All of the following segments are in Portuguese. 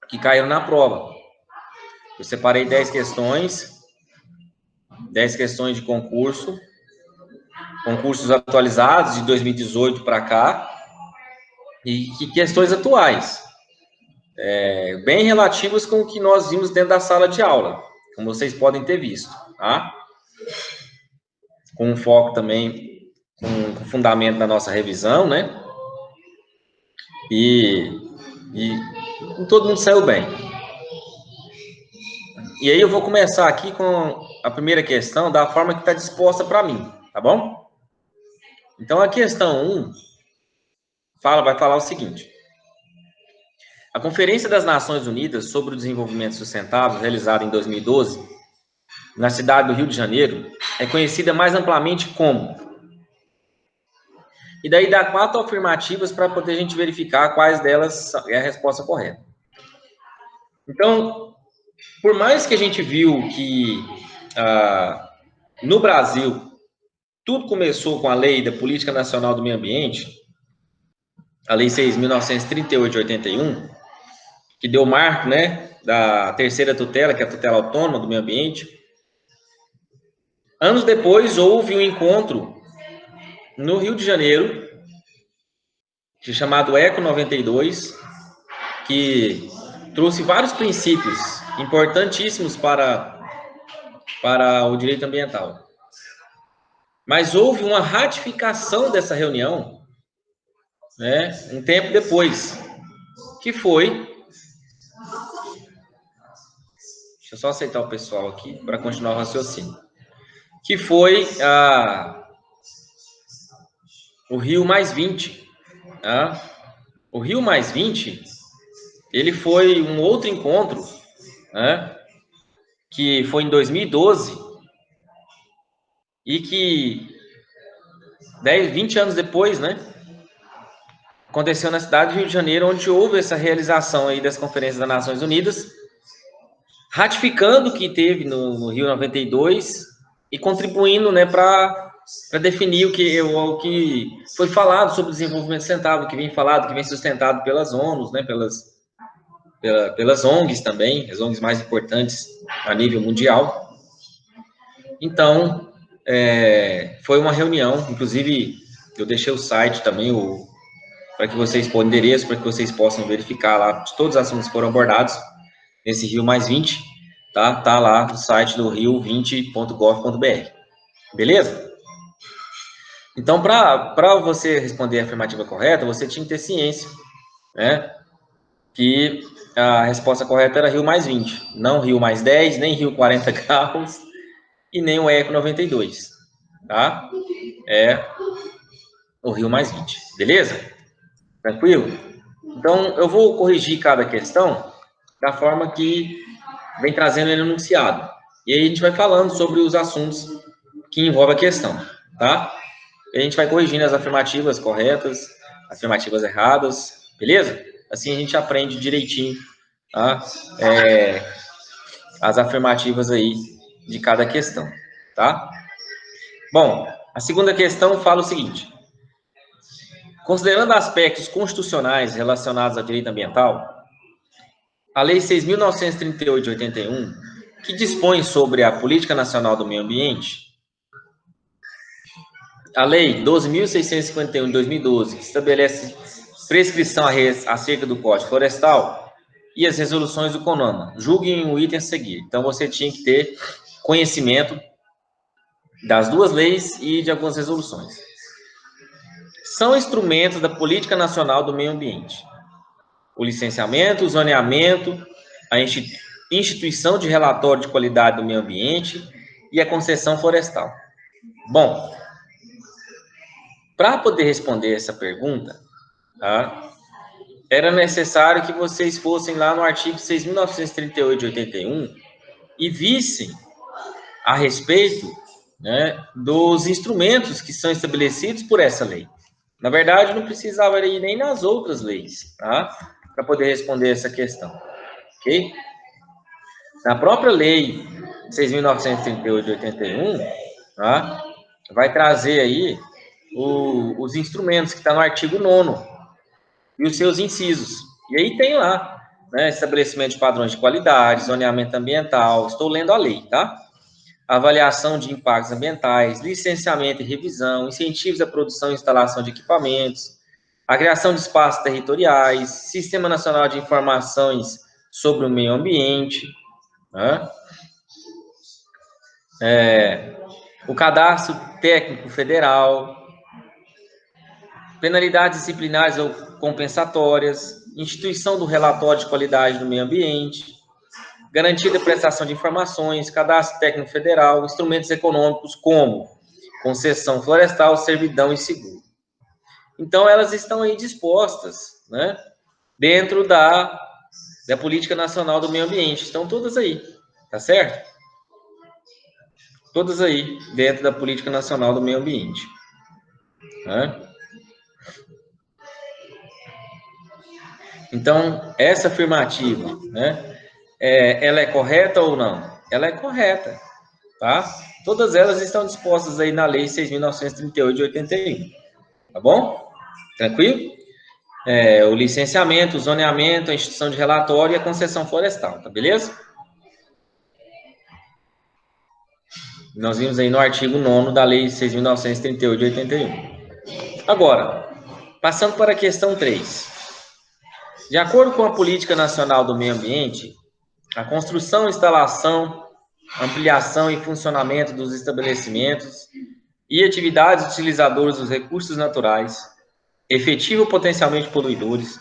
que caíram na prova. Eu separei 10 questões de concursos atualizados de 2018 para cá, e que questões atuais, bem relativas com o que nós vimos dentro da sala de aula, como vocês podem ter visto, tá? Com um foco também, com fundamento da nossa revisão, né? E todo mundo saiu bem. E aí eu vou começar aqui com a primeira questão da forma que está disposta para mim, tá bom? Então, a questão 1 vai falar o seguinte: a Conferência das Nações Unidas sobre o Desenvolvimento Sustentável, realizada em 2012, na cidade do Rio de Janeiro, é conhecida mais amplamente como... E daí dá 4 afirmativas para poder a gente verificar quais delas é a resposta correta. Então, por mais que a gente viu que no Brasil tudo começou com a Lei da Política Nacional do Meio Ambiente, a Lei 6.938 de 81, que deu marco, né, da terceira tutela, que é a tutela autônoma do meio ambiente. Anos depois, houve um encontro no Rio de Janeiro, chamado ECO 92, que trouxe vários princípios importantíssimos para o direito ambiental. Mas houve uma ratificação dessa reunião, né, um tempo depois, que foi... Deixa eu só aceitar o pessoal aqui para continuar o raciocínio. Que foi o Rio +20. Tá? O Rio +20, ele foi um outro encontro, né, que foi em 2012, e que 20 anos depois, né, aconteceu na cidade do Rio de Janeiro, onde houve essa realização aí das Conferências das Nações Unidas, ratificando o que teve no Rio 92 e contribuindo, né, para definir o que foi falado sobre o desenvolvimento sustentável, que vem falado, que vem sustentado pelas ONUs, né, pelas ONGs também, as ONGs mais importantes a nível mundial. Então, foi uma reunião, inclusive eu deixei o site também, para que vocês possam endereço, para que vocês possam verificar lá todos os assuntos que foram abordados nesse Rio +20, tá? Tá lá no site do rio20.gov.br. Beleza? Então, para você responder a afirmativa correta, você tinha que ter ciência, né, que a resposta correta era Rio +20, não Rio +10, nem Rio 40 graus e nem o ECO 92, tá? É o Rio +20, beleza? Tranquilo? Então, eu vou corrigir cada questão da forma que vem trazendo ele enunciado. E aí a gente vai falando sobre os assuntos que envolvem a questão, tá? E a gente vai corrigindo as afirmativas corretas, afirmativas erradas, beleza? Assim a gente aprende direitinho, tá? As afirmativas aí de cada questão, tá? Bom, a segunda questão fala o seguinte: considerando aspectos constitucionais relacionados ao direito ambiental, a Lei 6.938 de 81, que dispõe sobre a Política Nacional do Meio Ambiente, a Lei 12.651 de 2012, que estabelece prescrição acerca do Código Florestal, e as resoluções do CONAMA. Julguem o item a seguir. Então, você tinha que ter conhecimento das duas leis e de algumas resoluções. São instrumentos da Política Nacional do Meio Ambiente: o licenciamento, o zoneamento, a instituição de relatório de qualidade do meio ambiente e a concessão florestal. Bom, para poder responder essa pergunta, tá, era necessário que vocês fossem lá no artigo 6.938 de 81 e vissem a respeito, né, dos instrumentos que são estabelecidos por essa lei. Na verdade, não precisava ir nem nas outras leis, tá, para poder responder essa questão, ok? Na própria lei 6.938 de 81, tá, vai trazer aí os instrumentos que está no artigo 9º e os seus incisos. E aí tem lá né, estabelecimento de padrões de qualidade, zoneamento ambiental, estou lendo a lei, tá? Avaliação de impactos ambientais, licenciamento e revisão, incentivos à produção e instalação de equipamentos, a criação de espaços territoriais, Sistema Nacional de Informações sobre o Meio Ambiente, né? O Cadastro Técnico Federal, penalidades disciplinares ou compensatórias, instituição do relatório de qualidade do meio ambiente, garantia da prestação de informações, cadastro técnico federal, instrumentos econômicos como concessão florestal, servidão e seguro. Então, elas estão aí dispostas, né, dentro da Política Nacional do Meio Ambiente. Estão todas aí, tá certo? Todas aí dentro da Política Nacional do Meio Ambiente. Né? Então, essa afirmativa, né, ela é correta ou não? Ela é correta, tá? Todas elas estão dispostas aí na Lei 6.938 de 81, tá bom? Tranquilo? O licenciamento, o zoneamento, a instituição de relatório e a concessão florestal, tá beleza? Nós vimos aí no artigo 9º da Lei 6.938 de 81. Agora, passando para a questão 3. De acordo com a Política Nacional do Meio Ambiente, a construção, instalação, ampliação e funcionamento dos estabelecimentos e atividades utilizadoras dos recursos naturais, efetivo ou potencialmente poluidores,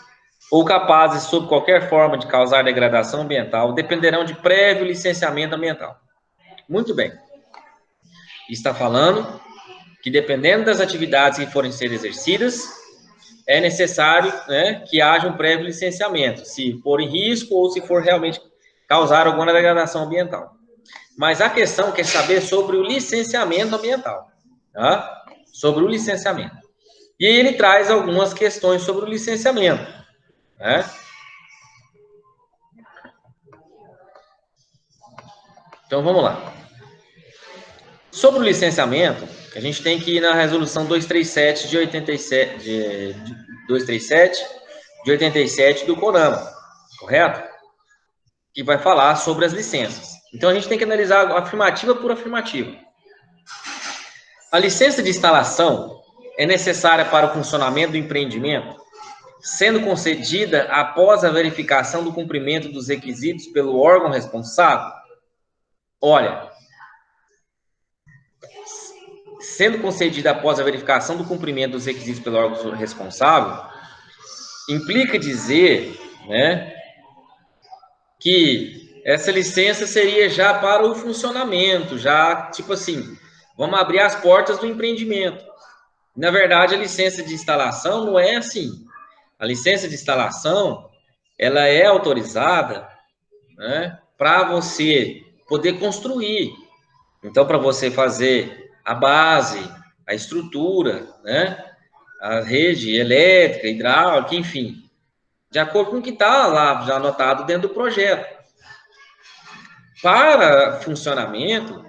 ou capazes, sob qualquer forma, de causar degradação ambiental, dependerão de prévio licenciamento ambiental. Muito bem. Está falando que, dependendo das atividades que forem ser exercidas, é necessário, né, que haja um prévio licenciamento, se for em risco ou se for realmente causar alguma degradação ambiental. Mas a questão quer saber sobre o licenciamento ambiental, tá? Sobre o licenciamento. E ele traz algumas questões sobre o licenciamento, né? Então, vamos lá. Sobre o licenciamento, a gente tem que ir na resolução 237 de 87 do CONAMA, correto? Que vai falar sobre as licenças. Então, a gente tem que analisar afirmativa por afirmativa. A licença de instalação é necessária para o funcionamento do empreendimento, sendo concedida após a verificação do cumprimento dos requisitos pelo órgão responsável? Olha, sendo concedida após a verificação do cumprimento dos requisitos pelo órgão responsável, implica dizer, né, que essa licença seria já para o funcionamento, já, tipo assim, vamos abrir as portas do empreendimento. Na verdade, a licença de instalação não é assim. A licença de instalação, ela é autorizada, né, para você poder construir. Então, para você fazer a base, a estrutura, né, a rede elétrica, hidráulica, enfim, de acordo com o que está lá já anotado dentro do projeto. Para funcionamento,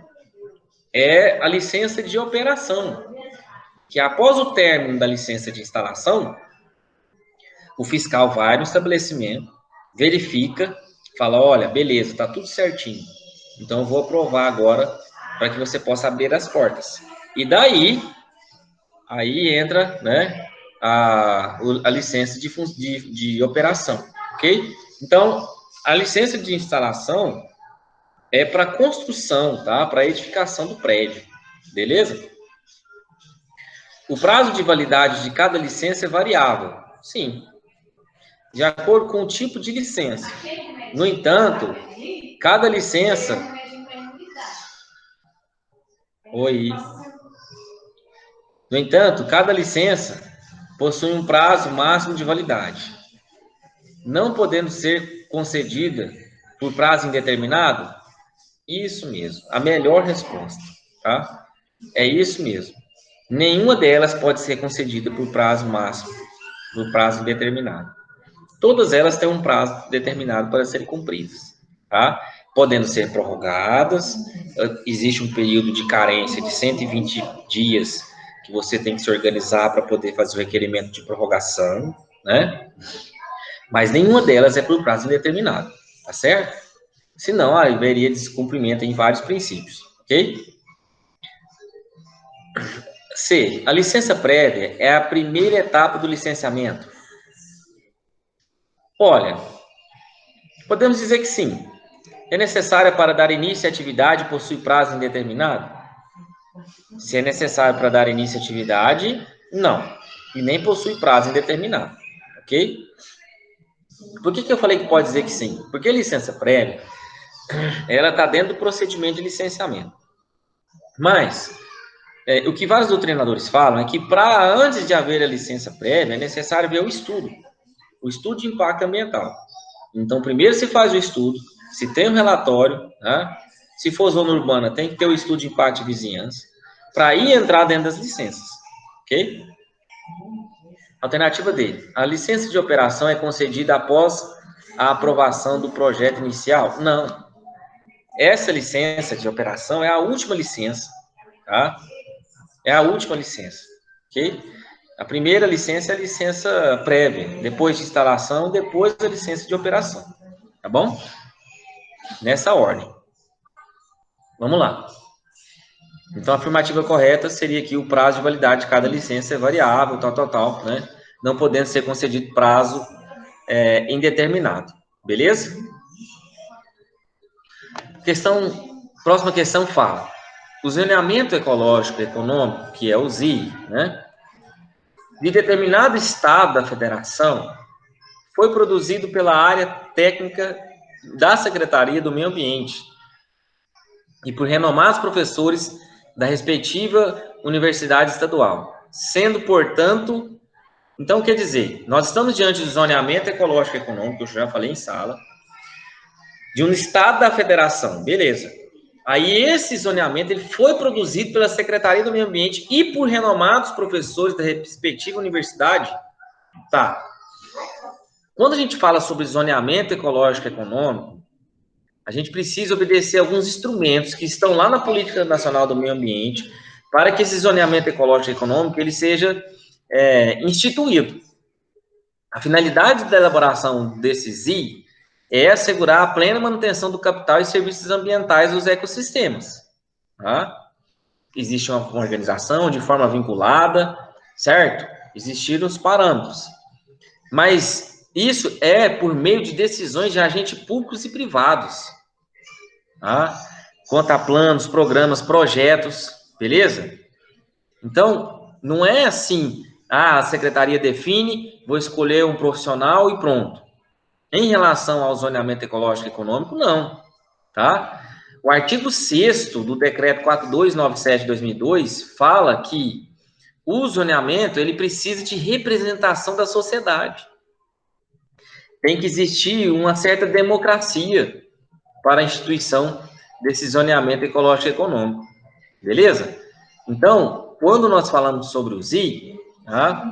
é a licença de operação, que após o término da licença de instalação, o fiscal vai no estabelecimento, verifica, fala, olha, beleza, está tudo certinho, então eu vou aprovar agora para que você possa abrir as portas. E daí, aí entra, né, a licença de operação, ok? Então, a licença de instalação é para construção, tá? Para edificação do prédio, beleza? O prazo de validade de cada licença é variável, sim, de acordo com o tipo de licença. No entanto, cada licença... Oi. No entanto, cada licença possui um prazo máximo de validade, não podendo ser concedida por prazo indeterminado. Isso mesmo, a melhor resposta, tá? É isso mesmo. Nenhuma delas pode ser concedida por prazo máximo, por prazo indeterminado. Todas elas têm um prazo determinado para serem cumpridas, tá? Podendo ser prorrogadas, existe um período de carência de 120 dias que você tem que se organizar para poder fazer o requerimento de prorrogação, né? Mas nenhuma delas é por prazo indeterminado, tá certo? Senão, haveria descumprimento em vários princípios, ok? C. A licença prévia é a primeira etapa do licenciamento. Olha, podemos dizer que sim. É necessária para dar início à atividade e possui prazo indeterminado? Se é necessário para dar início à atividade, não. E nem possui prazo indeterminado, ok? Por que eu falei que pode dizer que sim? Porque a licença prévia, ela está dentro do procedimento de licenciamento. Mas, o que vários doutrinadores falam é que para antes de haver a licença prévia, é necessário ver o estudo de impacto ambiental. Então, primeiro se faz o estudo, se tem um relatório, né? Se for zona urbana, tem que ter o estudo de impacto de vizinhança, para aí entrar dentro das licenças, ok? Alternativa D. A licença de operação é concedida após a aprovação do projeto inicial? Não. Essa licença de operação é a última licença, tá? É a última licença, ok? A primeira licença é a licença prévia, depois de instalação, depois a licença de operação, tá bom? Nessa ordem. Vamos lá. Então, a afirmativa correta seria que o prazo de validade de cada licença é variável, tal, né? Não podendo ser concedido prazo indeterminado. Beleza? Próxima questão fala. O zoneamento ecológico e econômico, que é o ZI, né? De determinado estado da federação, foi produzido pela área técnica da Secretaria do Meio Ambiente e por renomados professores da respectiva universidade estadual, sendo, portanto, então quer dizer, nós estamos diante do zoneamento ecológico e econômico, eu já falei em sala, de um estado da federação, beleza. Aí esse zoneamento ele foi produzido pela Secretaria do Meio Ambiente e por renomados professores da respectiva universidade, tá? Quando a gente fala sobre zoneamento ecológico e econômico, a gente precisa obedecer alguns instrumentos que estão lá na Política Nacional do Meio Ambiente para que esse zoneamento ecológico e econômico ele seja instituído. A finalidade da elaboração desse ZI é assegurar a plena manutenção do capital e serviços ambientais dos ecossistemas. Tá? Existe uma organização de forma vinculada, certo? Existiram os parâmetros. Mas isso é por meio de decisões de agentes públicos e privados. Tá? Quanto a planos, programas, projetos, beleza? Então, não é assim, a secretaria define, vou escolher um profissional e pronto. Em relação ao zoneamento ecológico e econômico, não, tá? O artigo 6º do decreto 4297 de 2002 fala que o zoneamento, ele precisa de representação da sociedade. Tem que existir uma certa democracia para a instituição desse zoneamento ecológico e econômico. Beleza? Então, quando nós falamos sobre o ZI, tá?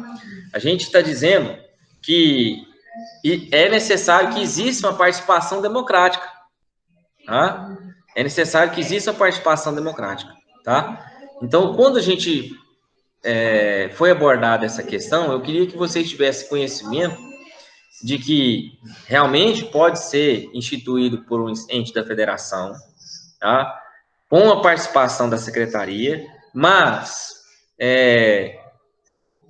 A gente está dizendo que é necessário que exista uma participação democrática. Tá? É necessário que exista uma participação democrática. Tá? Então, quando a gente foi abordada essa questão, eu queria que vocês tivessem conhecimento de que realmente pode ser instituído por um ente da federação, tá? Com a participação da secretaria, mas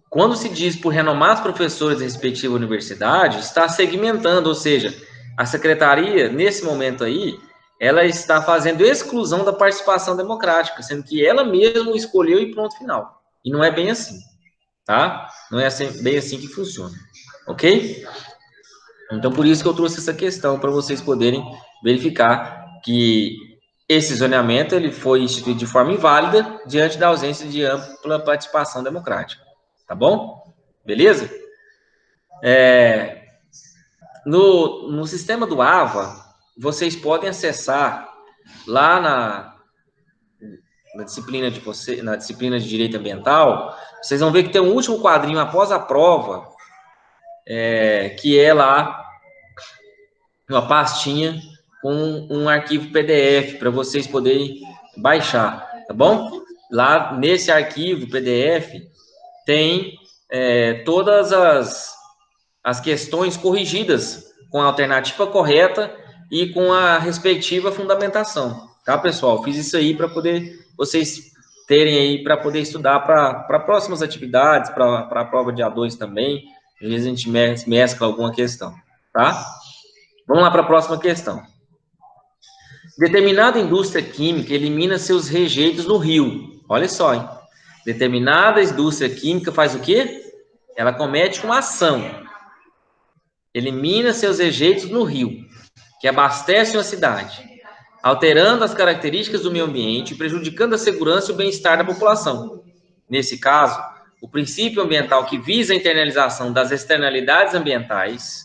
quando se diz por renomados professores da respectiva universidade, está segmentando, ou seja, a secretaria, nesse momento aí, ela está fazendo exclusão da participação democrática, sendo que ela mesma escolheu e pronto, final. E não é bem assim, tá? Não é assim, bem assim que funciona, ok? Então, por isso que eu trouxe essa questão, para vocês poderem verificar que esse zoneamento ele foi instituído de forma inválida diante da ausência de ampla participação democrática. Tá bom? Beleza? No sistema do AVA, vocês podem acessar lá na disciplina de Direito Ambiental, vocês vão ver que tem um último quadrinho após a prova, que é lá uma pastinha com um arquivo PDF para vocês poderem baixar, tá bom? Lá nesse arquivo PDF tem todas as questões corrigidas com a alternativa correta e com a respectiva fundamentação. Tá, pessoal? Fiz isso aí para poder vocês terem aí, para poder estudar para próximas atividades, para a prova de A2 também. Às vezes a gente mescla alguma questão, tá? Vamos lá para a próxima questão. Determinada indústria química elimina seus rejeitos no rio. Olha só, hein? Determinada indústria química faz o quê? Ela comete uma ação. Elimina seus rejeitos no rio, que abastece uma cidade, alterando as características do meio ambiente e prejudicando a segurança e o bem-estar da população. Nesse caso, o princípio ambiental que visa a internalização das externalidades ambientais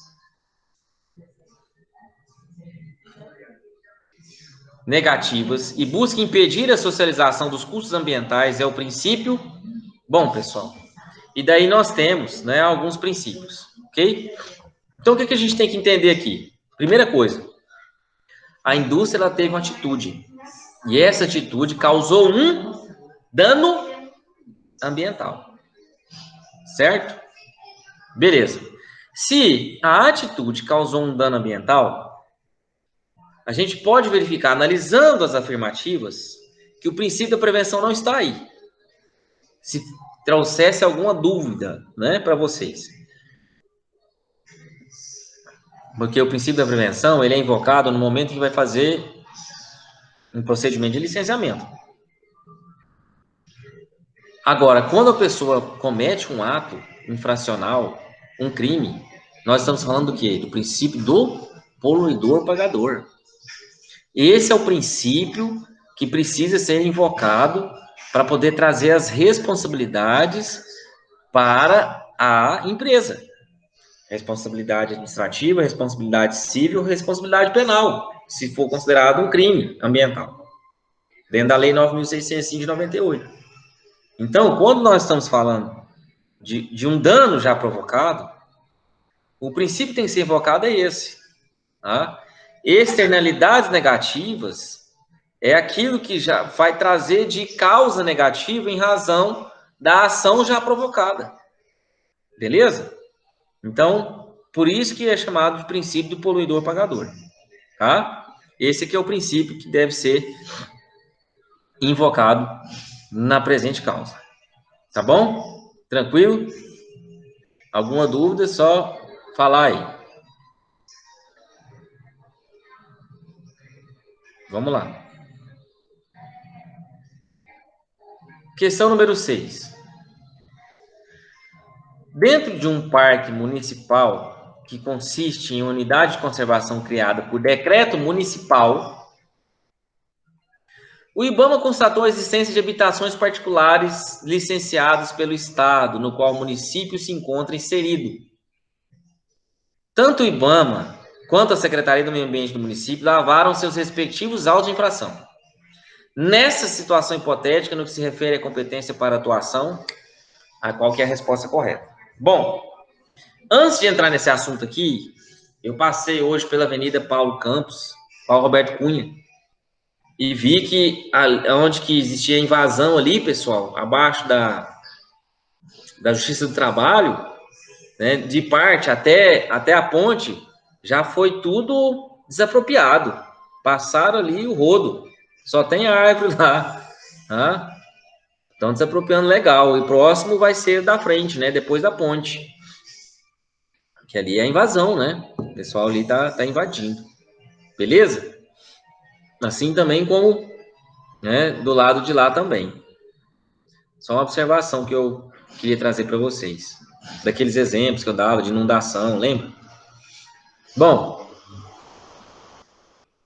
negativas e busca impedir a socialização dos custos ambientais é o princípio... Bom, pessoal, e daí nós temos, né, alguns princípios, ok? Então, o que a gente tem que entender aqui? Primeira coisa, a indústria ela teve uma atitude, e essa atitude causou um dano ambiental, certo? Beleza. Se a atitude causou um dano ambiental, a gente pode verificar, analisando as afirmativas, que o princípio da prevenção não está aí. Se trouxesse alguma dúvida, né, para vocês. Porque o princípio da prevenção, ele é invocado no momento em que vai fazer um procedimento de licenciamento. Agora, quando a pessoa comete um ato infracional, um crime, nós estamos falando do quê? Do princípio do poluidor pagador. Esse é o princípio que precisa ser invocado para poder trazer as responsabilidades para a empresa. Responsabilidade administrativa, responsabilidade civil, responsabilidade penal, se for considerado um crime ambiental, dentro da Lei 9.605 de 98. Então, quando nós estamos falando de um dano já provocado, o princípio que tem que ser invocado é esse. Tá? Externalidades negativas é aquilo que já vai trazer de causa negativa em razão da ação já provocada. Beleza? Então, por isso que é chamado de princípio do poluidor pagador. Tá? Esse aqui é o princípio que deve ser invocado na presente causa. Tá bom? Tranquilo? Alguma dúvida, só falar aí. Vamos lá. Questão número 6. Dentro de um parque municipal que consiste em unidade de conservação criada por decreto municipal, o IBAMA constatou a existência de habitações particulares licenciadas pelo Estado, no qual o município se encontra inserido. Tanto o IBAMA quanto a Secretaria do Meio Ambiente do município lavaram seus respectivos autos de infração. Nessa situação hipotética, no que se refere à competência para atuação, a qual que é a resposta correta? Bom, antes de entrar nesse assunto aqui, eu passei hoje pela Avenida Paulo Campos, Paulo Roberto Cunha, e vi que onde que existia invasão ali, pessoal, abaixo da Justiça do Trabalho, né, de parte até a ponte, já foi tudo desapropriado. Passaram ali o rodo. Só tem árvore lá. Tá? Estão desapropriando legal. E próximo vai ser da frente, né? Depois da ponte. Que ali é a invasão, né? O pessoal ali tá invadindo. Beleza? Assim também como, né, do lado de lá também. Só uma observação que eu queria trazer para vocês. Daqueles exemplos que eu dava de inundação, lembra? Bom,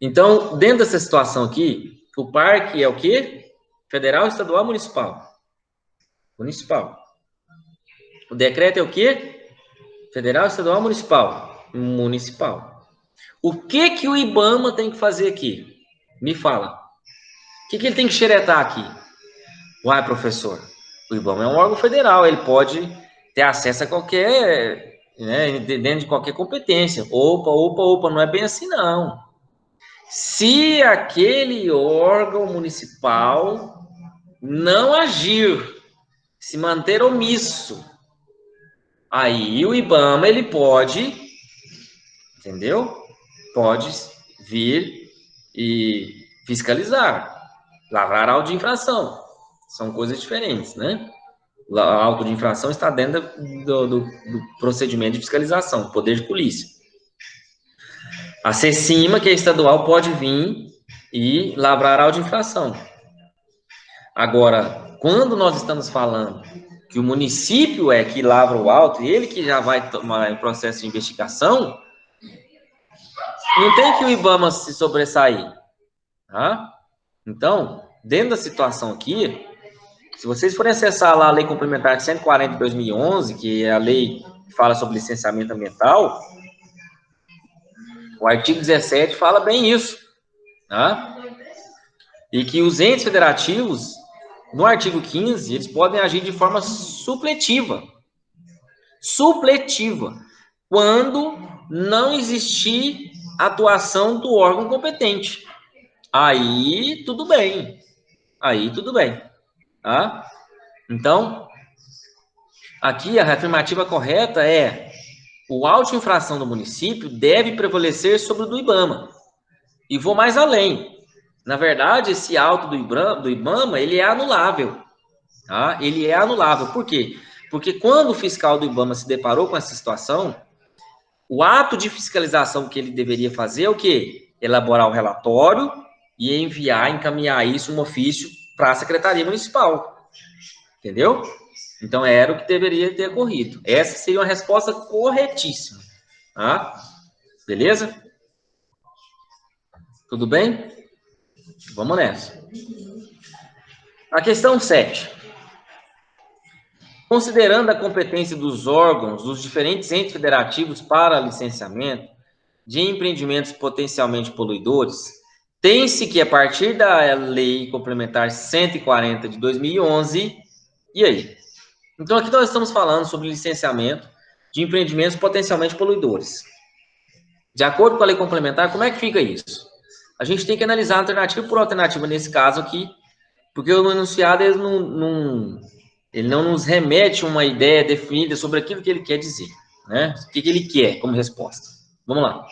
então, dentro dessa situação aqui, o parque é o quê? Federal, estadual, municipal? Municipal. O decreto é o quê? Federal, estadual, municipal? Municipal. O que o IBAMA tem que fazer aqui? Me fala. O que ele tem que xeretar aqui? Uai, professor, o IBAMA é um órgão federal, ele pode ter acesso a qualquer, né, dentro de qualquer competência. Opa, não é bem assim, não. Se aquele órgão municipal não agir, se manter omisso Aí o IBAMA, ele pode, entendeu? Pode vir e fiscalizar, lavrar auto de infração. São coisas diferentes, né? O auto de infração está dentro do procedimento de fiscalização, poder de polícia. A CECIMA, que é estadual, pode vir e lavrar auto de infração. Agora, quando nós estamos falando que o município é que lavra o auto, e ele que já vai tomar o processo de investigação, não tem que o IBAMA se sobressair, tá? Então, dentro da situação aqui, se vocês forem acessar lá a Lei Complementar 140 de 2011, que é a lei que fala sobre licenciamento ambiental, o artigo 17 fala bem isso, tá? E que os entes federativos, no artigo 15, eles podem agir de forma supletiva. Supletiva. Quando não existir atuação do órgão competente. Aí, tudo bem. Aí, tudo bem. Tá? Então, aqui a afirmativa correta é: o auto de infração do município deve prevalecer sobre o do IBAMA. E vou mais além. Na verdade, esse auto do IBAMA, ele é anulável. Tá? Ele é anulável. Por quê? Porque quando o fiscal do IBAMA se deparou com essa situação, o ato de fiscalização que ele deveria fazer é o quê? Elaborar o relatório e encaminhar isso um ofício para a Secretaria Municipal. Entendeu? Então, era o que deveria ter ocorrido. Essa seria uma resposta corretíssima. Tá? Beleza? Tudo bem? Vamos nessa. A questão 7. Considerando a competência dos órgãos dos diferentes entes federativos para licenciamento de empreendimentos potencialmente poluidores, tem-se que, a partir da Lei Complementar 140 de 2011, e aí? Então, aqui nós estamos falando sobre licenciamento de empreendimentos potencialmente poluidores. De acordo com a Lei Complementar, como é que fica isso? A gente tem que analisar alternativa por alternativa nesse caso aqui, porque o enunciado ele não nos remete a uma ideia definida sobre aquilo que ele quer dizer, né? O que ele quer como resposta. Vamos lá.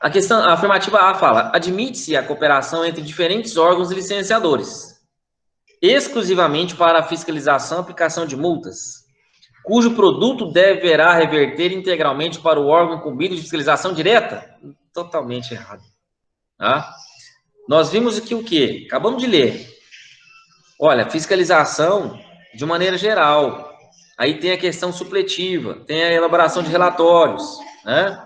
A afirmativa A fala: admite-se a cooperação entre diferentes órgãos licenciadores, exclusivamente para a fiscalização e aplicação de multas, cujo produto deverá reverter integralmente para o órgão incumbido de fiscalização direta? Totalmente errado. Tá? Nós vimos aqui o quê? Acabamos de ler. Olha, fiscalização de maneira geral. Aí tem a questão supletiva, tem a elaboração de relatórios, né?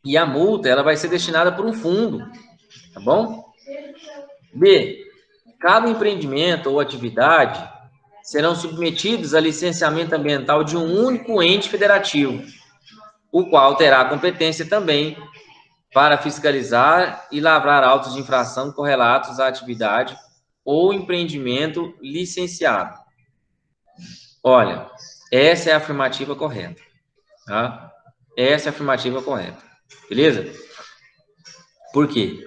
E a multa, ela vai ser destinada por um fundo, tá bom? B, cada empreendimento ou atividade serão submetidos a licenciamento ambiental de um único ente federativo, o qual terá competência também para fiscalizar e lavrar autos de infração correlatos à atividade ou empreendimento licenciado. Olha, essa é a afirmativa correta, tá? Essa é a afirmativa correta, beleza? Por quê?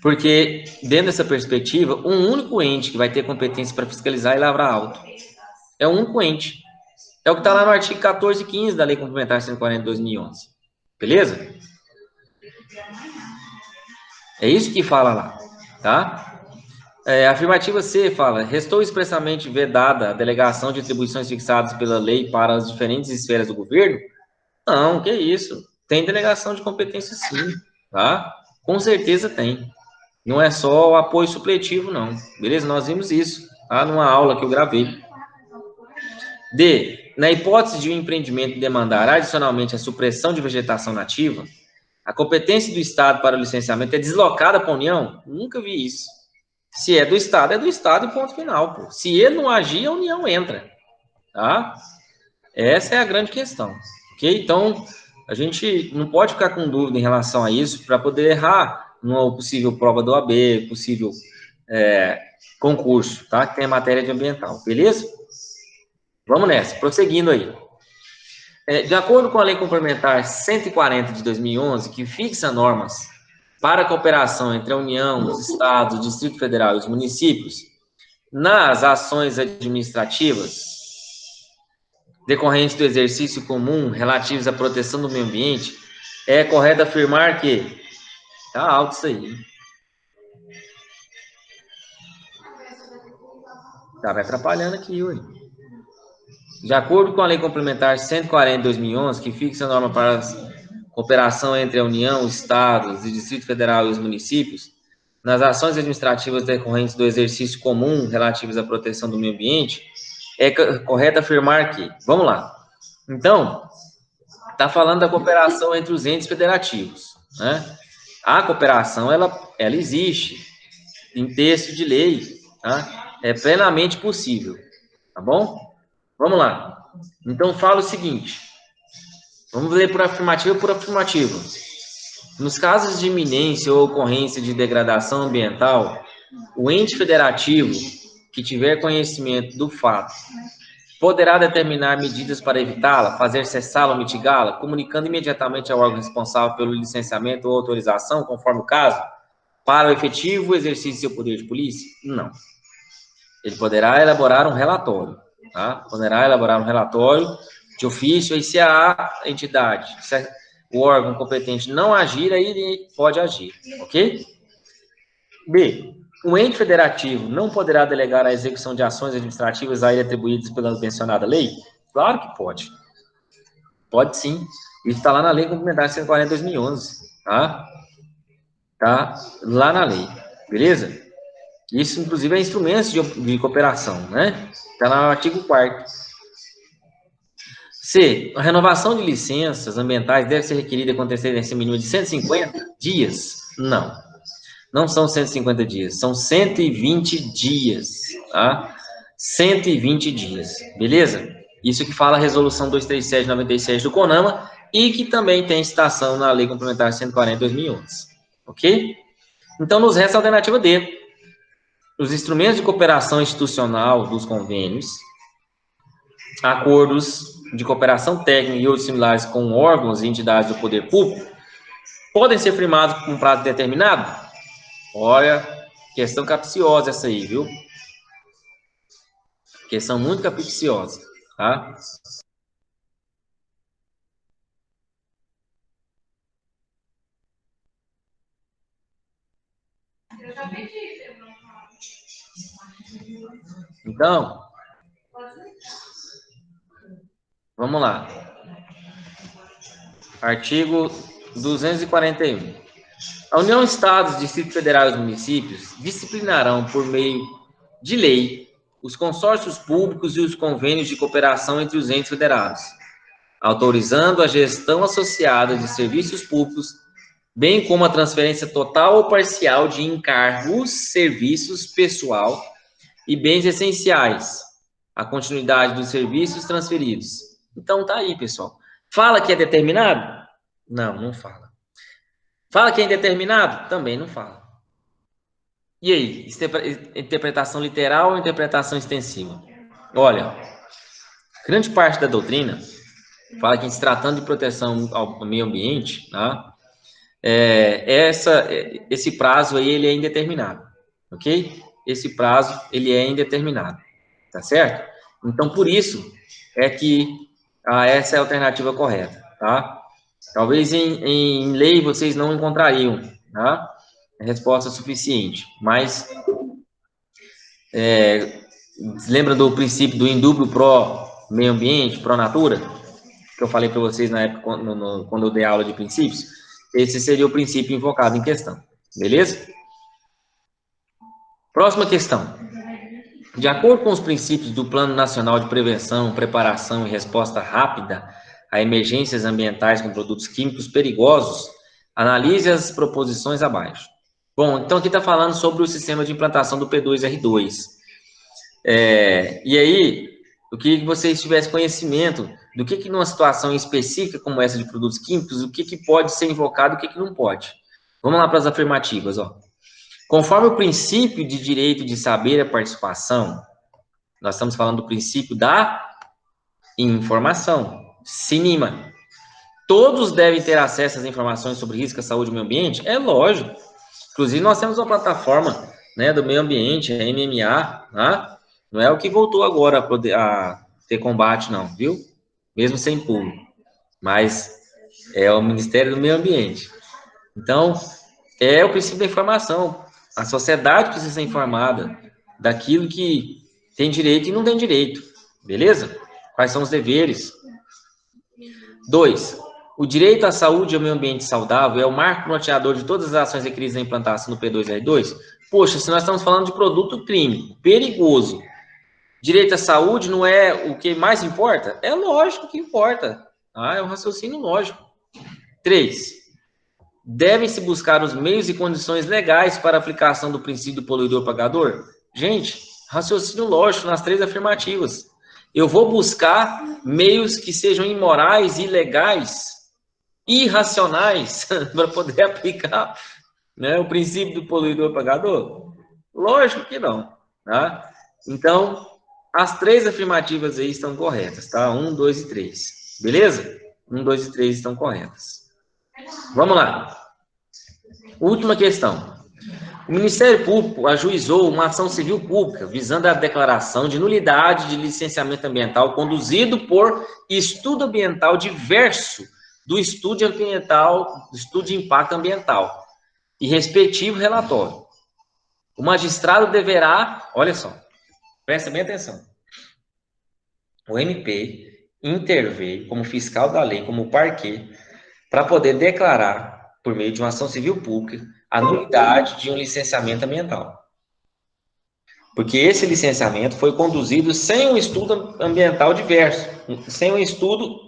Porque, dentro dessa perspectiva, um único ente que vai ter competência para fiscalizar e lavrar auto é um único ente. É o que está lá no artigo 14 e 15 da Lei Complementar 140 de 2011. Beleza? É isso que fala lá, tá? A afirmativa C fala: restou expressamente vedada a delegação de atribuições fixadas pela lei para as diferentes esferas do governo? Não, que isso. Tem delegação de competência sim, tá? Com certeza tem. Não é só o apoio supletivo, não. Beleza? Nós vimos isso, tá? Numa aula que eu gravei. D. Na hipótese de um empreendimento demandar adicionalmente a supressão de vegetação nativa, a competência do Estado para o licenciamento é deslocada para a União? Nunca vi isso. Se é do Estado e ponto final, pô. Se ele não agir, a União entra, tá? Essa é a grande questão, ok? Então, a gente não pode ficar com dúvida em relação a isso para poder errar numa possível prova do OAB, possível concurso, tá? Que tem a matéria de ambiental, beleza? Vamos nessa, prosseguindo aí. De acordo com a Lei Complementar 140 de 2011, que fixa normas para a cooperação entre a União, os Estados, o Distrito Federal e os municípios nas ações administrativas, decorrentes do exercício comum relativos à proteção do meio ambiente, é correto afirmar que... Tá alto isso aí. Tá me atrapalhando aqui, ué. De acordo com a Lei Complementar 140 de 2011, que fixa a norma para a cooperação entre a União, os Estados, o Distrito Federal e os municípios, nas ações administrativas decorrentes do exercício comum relativas à proteção do meio ambiente, é correto afirmar que... Vamos lá. Então, está falando da cooperação entre os entes federativos, né? A cooperação, ela existe em texto de lei, tá? É plenamente possível, tá bom? Vamos lá. Então, fala o seguinte. Vamos ler por afirmativa por afirmativa. Nos casos de iminência ou ocorrência de degradação ambiental, o ente federativo que tiver conhecimento do fato poderá determinar medidas para evitá-la, fazer cessá-la ou mitigá-la, comunicando imediatamente ao órgão responsável pelo licenciamento ou autorização, conforme o caso, para o efetivo exercício de seu poder de polícia? Não. Ele poderá elaborar um relatório, tá? Poderá elaborar um relatório de ofício, e se a entidade, se o órgão competente não agir, aí ele pode agir, ok? B. O ente federativo não poderá delegar a execução de ações administrativas a ele atribuídas pela mencionada lei? Claro que pode. Pode sim. Isso está lá na Lei Complementar 140 de 2011, tá? Tá lá na lei, beleza? Isso, inclusive, é instrumentos de cooperação, né? Está no artigo 4º. C. A renovação de licenças ambientais deve ser requerida com antecedência mínima de 150 dias? Não. Não são 150 dias, são 120 dias, tá? 120 dias, beleza? Isso que fala a resolução 237/97 do CONAMA e que também tem citação na Lei Complementar 140 de 2011, ok? Então, nos resta a alternativa D. Os instrumentos de cooperação institucional dos convênios, acordos de cooperação técnica e outros similares com órgãos e entidades do poder público podem ser firmados por um prazo determinado? Olha, questão capciosa essa aí, viu? Questão muito capciosa, tá? Então, vamos lá. Artigo 241. A União, Estados, Distrito Federal e os municípios disciplinarão por meio de lei os consórcios públicos e os convênios de cooperação entre os entes federados, autorizando a gestão associada de serviços públicos, bem como a transferência total ou parcial de encargos, serviços, pessoal e bens essenciais, a continuidade dos serviços transferidos. Então, tá aí, pessoal. Fala que é determinado? Não, não fala. Fala que é indeterminado? Também não fala. E aí, interpretação literal ou interpretação extensiva? Olha, grande parte da doutrina fala que, se tratando de proteção ao meio ambiente, tá? Esse prazo aí, ele é indeterminado, ok? Esse prazo, ele é indeterminado, tá certo? Então, por isso, é que essa é a alternativa correta, tá? Talvez em lei vocês não encontrariam, tá? Resposta suficiente, mas lembra do princípio do indúbio pró meio ambiente, pró natura, que eu falei para vocês na época quando eu dei aula de princípios? Esse seria o princípio invocado em questão, beleza? Próxima questão. De acordo com os princípios do Plano Nacional de Prevenção, Preparação e Resposta Rápida a emergências ambientais com produtos químicos perigosos, analise as proposições abaixo. Bom, então aqui está falando sobre o sistema de implantação do P2R2. E aí, eu queria que vocês tivessem conhecimento do que numa situação específica como essa de produtos químicos, o que pode ser invocado e o que não pode. Vamos lá para as afirmativas, ó. Conforme o princípio de direito de saber a participação, nós estamos falando do princípio da informação, CINIMA. Todos devem ter acesso às informações sobre risco à saúde e meio ambiente? É lógico. Inclusive, nós temos uma plataforma, né, do meio ambiente, a MMA, tá? Não é o que voltou agora a ter combate, não, viu? mesmo sem pulo. Mas é o Ministério do Meio Ambiente. Então, é o princípio da informação. A sociedade precisa ser informada daquilo que tem direito e não tem direito. Beleza? Quais são os deveres? 2. O direito à saúde e ao meio ambiente saudável é o marco norteador de todas as ações requeridas na implantação do P2R2? Poxa, se nós estamos falando de produto químico, perigoso, direito à saúde não é o que mais importa? É lógico que importa. É um raciocínio lógico. 3. Devem-se buscar os meios e condições legais para a aplicação do princípio do poluidor-pagador? Gente, raciocínio lógico nas 3 afirmativas. Eu vou buscar meios que sejam imorais, ilegais, irracionais, para poder aplicar, né, o princípio do poluidor-pagador? Lógico que não. Tá? Então, as 3 afirmativas aí estão corretas, tá? 1, 2 e 3. Beleza? 1, 2 e 3 estão corretas. Vamos lá. Última questão. O Ministério Público ajuizou uma ação civil pública visando a declaração de nulidade de licenciamento ambiental conduzido por estudo ambiental diverso do estudo ambiental, do estudo de impacto ambiental e respectivo relatório. O magistrado deverá, olha só, presta bem atenção. O MP interveio como fiscal da lei, como parquê, para poder declarar, por meio de uma ação civil pública, a nulidade de um licenciamento ambiental. Porque esse licenciamento foi conduzido sem um estudo ambiental diverso, sem um estudo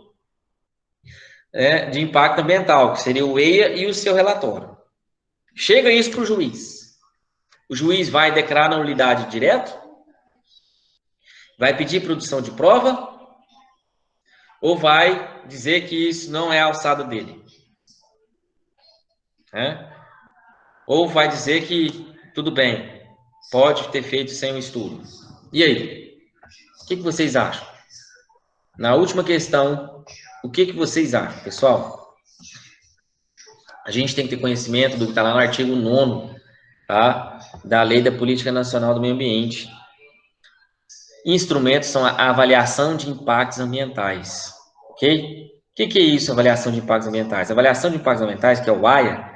de impacto ambiental, que seria o EIA e o seu relatório. Chega isso para o juiz. O juiz vai declarar a nulidade direto? Vai pedir produção de prova? Ou vai dizer que isso não é a alçada dele? Ou vai dizer que, tudo bem, pode ter feito sem um estudo. E aí? O que vocês acham? Na última questão, o que vocês acham, pessoal? A gente tem que ter conhecimento do que está lá no artigo 9º, tá? Da Lei da Política Nacional do Meio Ambiente. Instrumentos são a avaliação de impactos ambientais, ok? O que é isso, avaliação de impactos ambientais? A avaliação de impactos ambientais, que é o AIA,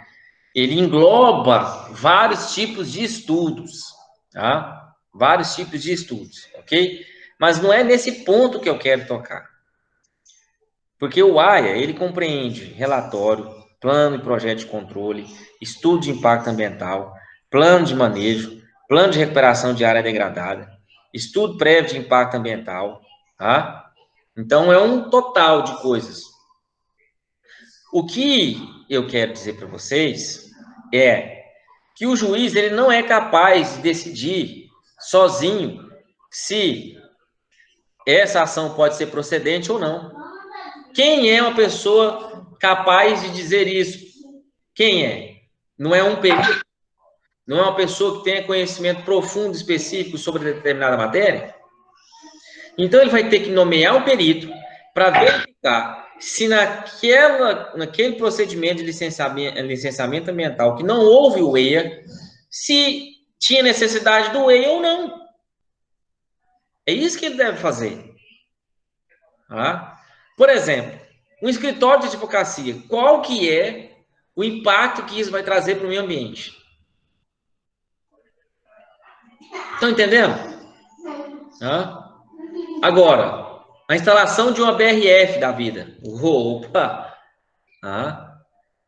ele engloba vários tipos de estudos, tá? Vários tipos de estudos, ok? Mas não é nesse ponto que eu quero tocar. Porque o AIA, ele compreende relatório, plano e projeto de controle, estudo de impacto ambiental, plano de manejo, plano de recuperação de área degradada, estudo prévio de impacto ambiental, tá? Então, é um total de coisas. O que eu quero dizer para vocês é que o juiz ele não é capaz de decidir sozinho se essa ação pode ser procedente ou não. Quem é uma pessoa capaz de dizer isso? Quem é? Não é um perito? Não é uma pessoa que tenha conhecimento profundo, específico sobre determinada matéria? Então, ele vai ter que nomear um perito para verificar se naquele procedimento de licenciamento ambiental que não houve o EIA, se tinha necessidade do EIA ou não. É isso que ele deve fazer. Tá? Por exemplo, um escritório de advocacia, qual que é o impacto que isso vai trazer para o meio ambiente? Estão entendendo? Agora, a instalação de uma BRF da vida. Opa!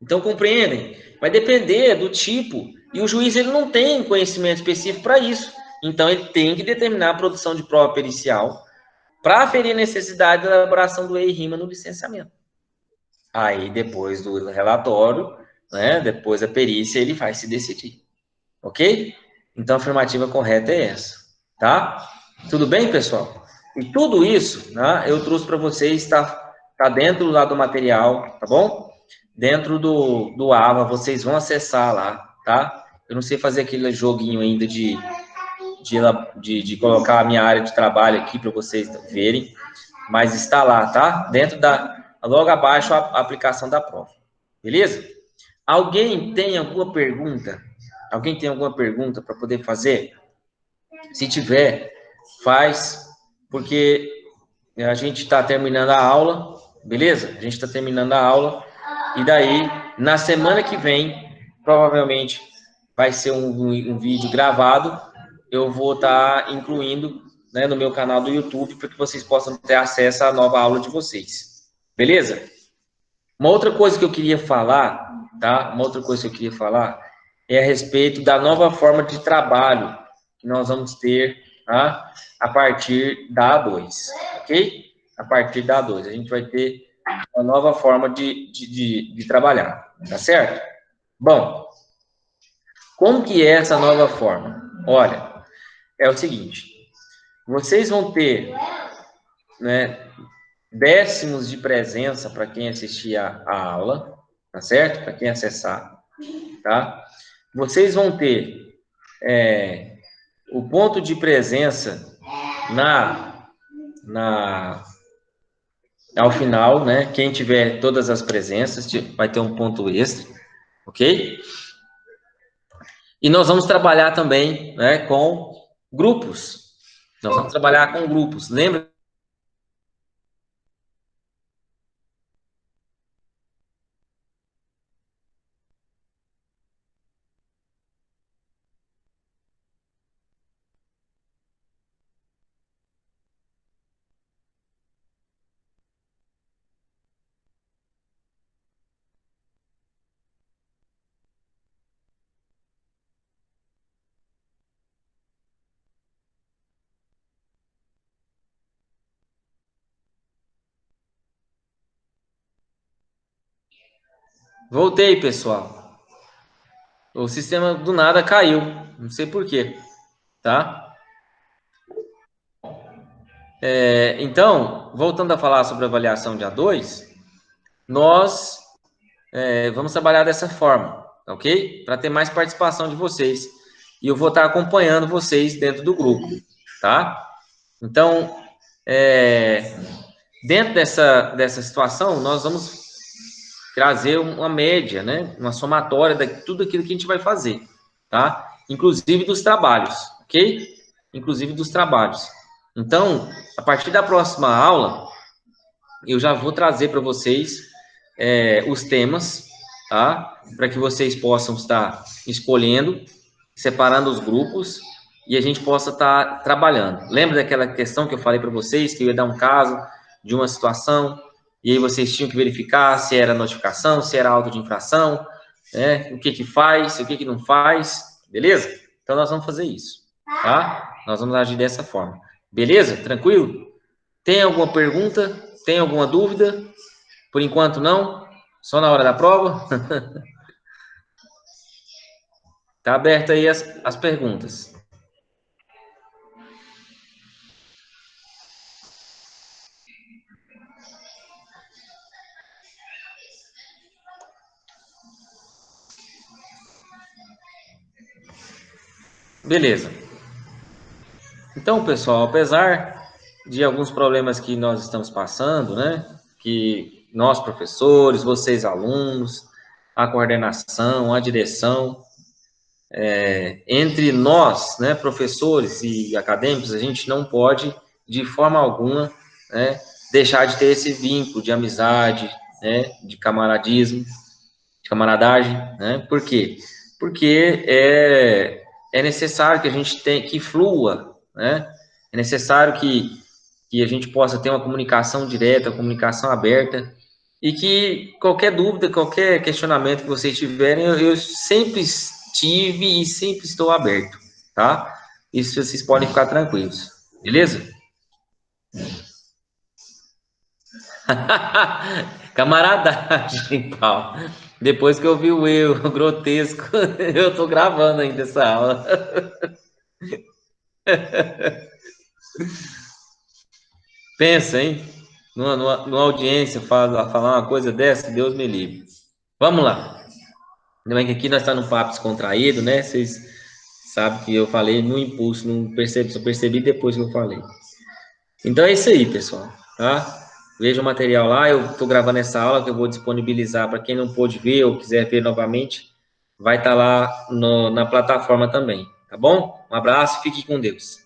Então, compreendem? Vai depender do tipo. E o juiz ele não tem conhecimento específico para isso. Então, ele tem que determinar a produção de prova pericial para aferir a necessidade da elaboração do EI-RIMA no licenciamento. Aí, depois do relatório, né, depois da perícia, ele vai se decidir. Ok? Então, a afirmativa correta é essa. Tá? Tudo bem, pessoal? E tudo isso, né, eu trouxe para vocês, tá dentro lá do material, tá bom? Dentro do AVA, vocês vão acessar lá, tá? Eu não sei fazer aquele joguinho ainda de colocar a minha área de trabalho aqui para vocês verem, mas está lá, tá? Dentro logo abaixo a aplicação da prova. Beleza? Alguém tem alguma pergunta? Alguém tem alguma pergunta para poder fazer? Se tiver, faz, porque a gente está terminando a aula, beleza? A gente está terminando a aula. E daí, na semana que vem, provavelmente vai ser um vídeo gravado. Eu vou estar incluindo, né, no meu canal do YouTube para que vocês possam ter acesso à nova aula de vocês. Beleza? Uma outra coisa que eu queria falar, tá? Uma outra coisa que eu queria falar é a respeito da nova forma de trabalho que nós vamos ter, tá? A partir da A2, ok? A partir da A2. A gente vai ter uma nova forma de trabalhar, tá certo? Bom, como que é essa nova forma? Olha, é o seguinte, vocês vão ter, né, décimos de presença para quem assistir a aula, tá certo? Para quem acessar, tá? Vocês vão ter o ponto de presença na ao final, né? Quem tiver todas as presenças vai ter um ponto extra, ok? E nós vamos trabalhar também, né, com grupos. Nós vamos trabalhar com grupos. Lembra? Voltei, pessoal. O sistema do nada caiu. Não sei por quê, tá? Então, voltando a falar sobre a avaliação de A2, nós vamos trabalhar dessa forma, ok? Para ter mais participação de vocês. E eu vou estar acompanhando vocês dentro do grupo, tá? Então, dentro dessa situação, nós vamos trazer uma média, né? Uma somatória de tudo aquilo que a gente vai fazer, tá? Inclusive dos trabalhos, ok? Inclusive dos trabalhos. Então, a partir da próxima aula, eu já vou trazer para vocês os temas, tá? Para que vocês possam estar escolhendo, separando os grupos e a gente possa estar trabalhando. Lembra daquela questão que eu falei para vocês, que eu ia dar um caso de uma situação e aí vocês tinham que verificar se era notificação, se era auto de infração, né? O que que faz, o que que não faz, beleza? Então nós vamos fazer isso, tá? Nós vamos agir dessa forma. Beleza? Tranquilo? Tem alguma pergunta? Tem alguma dúvida? Por enquanto não? Só na hora da prova? Tá aberto aí as perguntas. Beleza. Então, pessoal, apesar de alguns problemas que nós estamos passando, né? Que nós, professores, vocês, alunos, a coordenação, a direção, entre nós, né, professores e acadêmicos, a gente não pode, de forma alguma, né, deixar de ter esse vínculo de amizade, né, de camaradismo, de camaradagem, né? Por quê? Porque é necessário que a gente que flua, né? É necessário que a gente possa ter uma comunicação direta, uma comunicação aberta, e que qualquer dúvida, qualquer questionamento que vocês tiverem, eu sempre estive e sempre estou aberto, tá? Isso vocês podem ficar tranquilos, beleza? Camaradagem, Paulo. Depois que eu vi o erro grotesco, eu tô gravando ainda essa aula. Pensa, hein? Numa audiência falar uma coisa dessa, Deus me livre. Vamos lá. Ainda bem que aqui nós estamos num papo descontraído, né? Vocês sabem que eu falei no impulso, não percebi, só percebi depois que eu falei. Então é isso aí, pessoal, tá? Veja o material lá, eu estou gravando essa aula que eu vou disponibilizar para quem não pôde ver ou quiser ver novamente, vai estar lá na plataforma também, tá bom? Um abraço, fique com Deus.